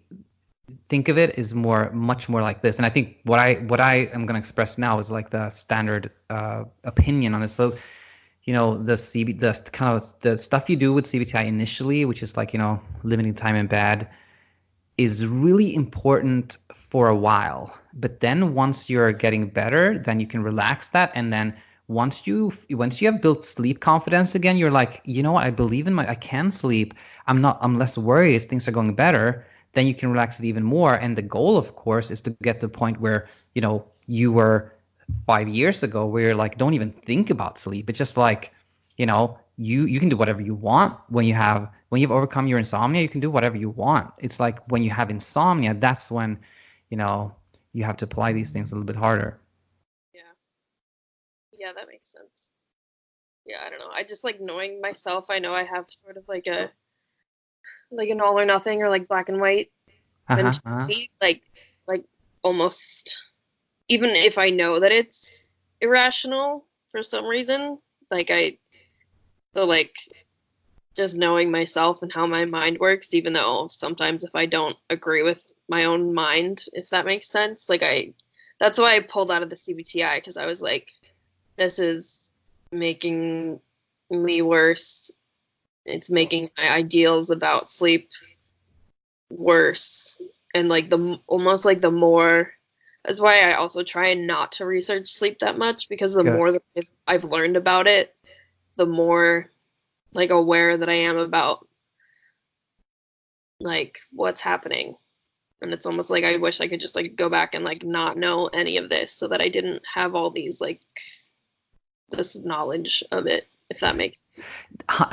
think of it is much more like this. And I think what I am going to express now is like the standard opinion on this. So, the kind of the stuff you do with CBTI initially, which is like, limiting time in bed, is really important for a while. But then once you're getting better, then you can relax that. And then once you have built sleep confidence again, you're like, you know what, I can sleep. I'm less worried as things are going better. Then you can relax it even more. And the goal, of course, is to get to the point where, you were 5 years ago, where you're like, don't even think about sleep. It's just like, you can do whatever you want when you've overcome your insomnia. You can do whatever you want. It's like when you have insomnia, that's when you know you have to apply these things a little bit harder. Yeah. Yeah, that makes sense. Yeah, I don't know. I just like knowing myself, I know I have sort of like like an all or nothing or like black and white Uh-huh. Uh-huh. mentality. Like almost, even if I know that it's irrational for some reason, like so like just knowing myself and how my mind works, even though sometimes if I don't agree with my own mind, if that makes sense, that's why I pulled out of the CBTI, because I was like, this is making me worse. It's making my ideals about sleep worse. And like almost like the more, that's why I also try not to research sleep that much, because the Good. more that I've learned about it, the more like aware that I am about like what's happening. And it's almost like I wish I could just like go back and like not know any of this so that I didn't have all these like this knowledge of it, if that makes sense.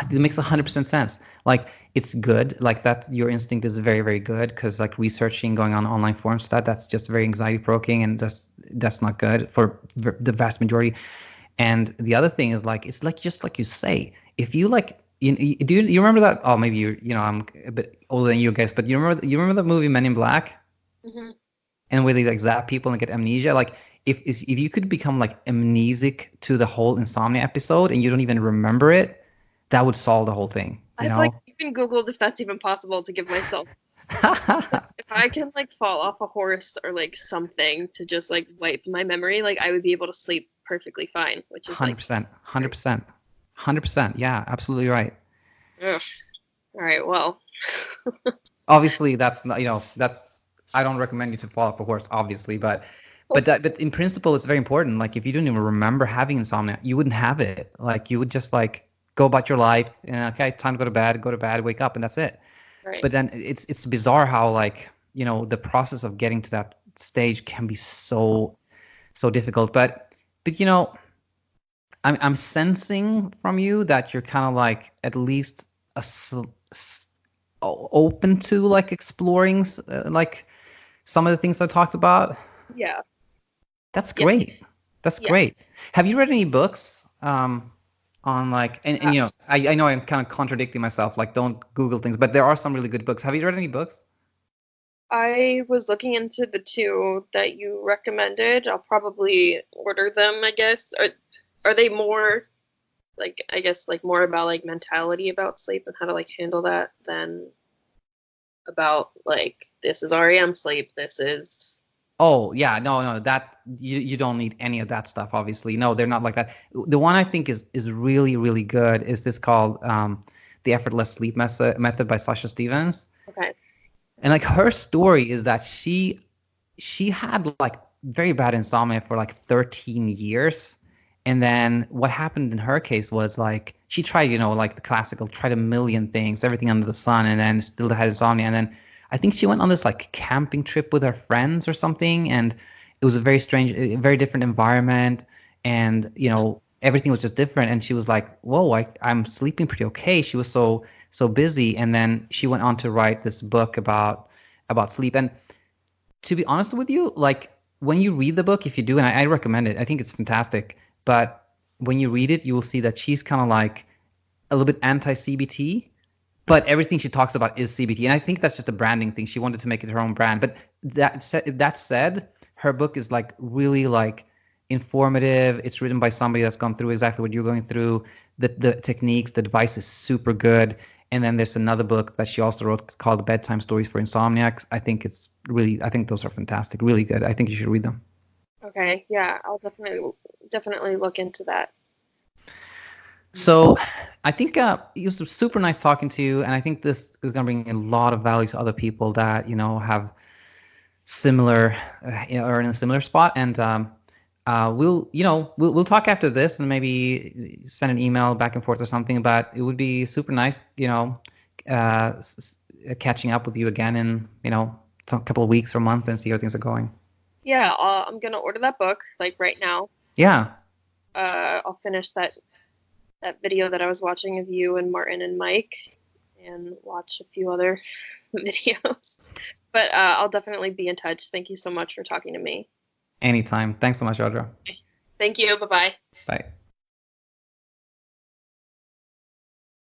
It makes 100% sense. Like it's good. Like that, your instinct is very, very good because like researching, going on online forums, that's just very anxiety provoking, and that's not good for the vast majority. And the other thing is like it's like just like you say, if you like. Do you remember that? Oh, maybe I'm a bit older than you guys, but you remember the movie Men in Black? Mm-hmm. And where they like zap people and get amnesia. Like if you could become like amnesic to the whole Insomnia episode and you don't even remember it, that would solve the whole thing, you I've like know? even Googled if that's even possible to give myself, if I can like fall off a horse or like something to just like wipe my memory, like I would be able to sleep perfectly fine, which is like 100%, 100%, 100%. Yeah, absolutely right. ugh. All right, well. Obviously, that's not, that's I don't recommend you to fall off a horse, obviously, but in principle, it's very important. Like if you don't even remember having insomnia, you wouldn't have it. Like you would just like go about your life and okay, time to go to bed, wake up, and that's it. Right. But then it's bizarre how like the process of getting to that stage can be so difficult. But I'm sensing from you that you're kind of like at least open to like exploring like some of the things I talked about. Yeah. That's Yeah. great. That's Yeah. great. Have you read any books on like and I know I'm kind of contradicting myself, like don't Google things, but there are some really good books. Have you read any books? I was looking into the two that you recommended. I'll probably order them, I guess. Are they more like, I guess like more about like mentality about sleep and how to like handle that than about like this is REM sleep, this is Oh yeah, no, that you don't need any of that stuff, obviously. No, they're not like that. The one I think is really, really good is this called the Effortless Sleep Method by Sasha Stevens. okay. And like her story is that she had like very bad insomnia for like 13 years. And then what happened in her case was like she tried, like the classical, tried a million things, everything under the sun, and then still had insomnia. And then I think she went on this like camping trip with her friends or something, and it was a very strange, a very different environment, and everything was just different. And she was like, "Whoa, I'm sleeping pretty okay." She was so busy, and then she went on to write this book about sleep. And to be honest with you, like when you read the book, if you do, and I recommend it, I think it's fantastic. But when you read it, you will see that she's kind of like a little bit anti-CBT, but everything she talks about is CBT. And I think that's just a branding thing. She wanted to make it her own brand. But that said, her book is like really like informative. It's written by somebody that's gone through exactly what you're going through. The techniques, the advice is super good. And then there's another book that she also wrote called Bedtime Stories for Insomniacs. I think those are fantastic, really good. I think you should read them. Okay, yeah, I'll definitely look into that. So I think it was super nice talking to you, and I think this is going to bring a lot of value to other people that have similar, or in a similar spot. And we'll talk after this, and maybe send an email back and forth or something. But it would be super nice, catching up with you again in a couple of weeks or month and see how things are going. Yeah, I'm gonna order that book like right now. Yeah. I'll finish that video that I was watching of you and Martin and Mike, and watch a few other videos. But I'll definitely be in touch. Thank you so much for talking to me. Anytime. Thanks so much, Audra. Thank you. Bye-bye. Bye.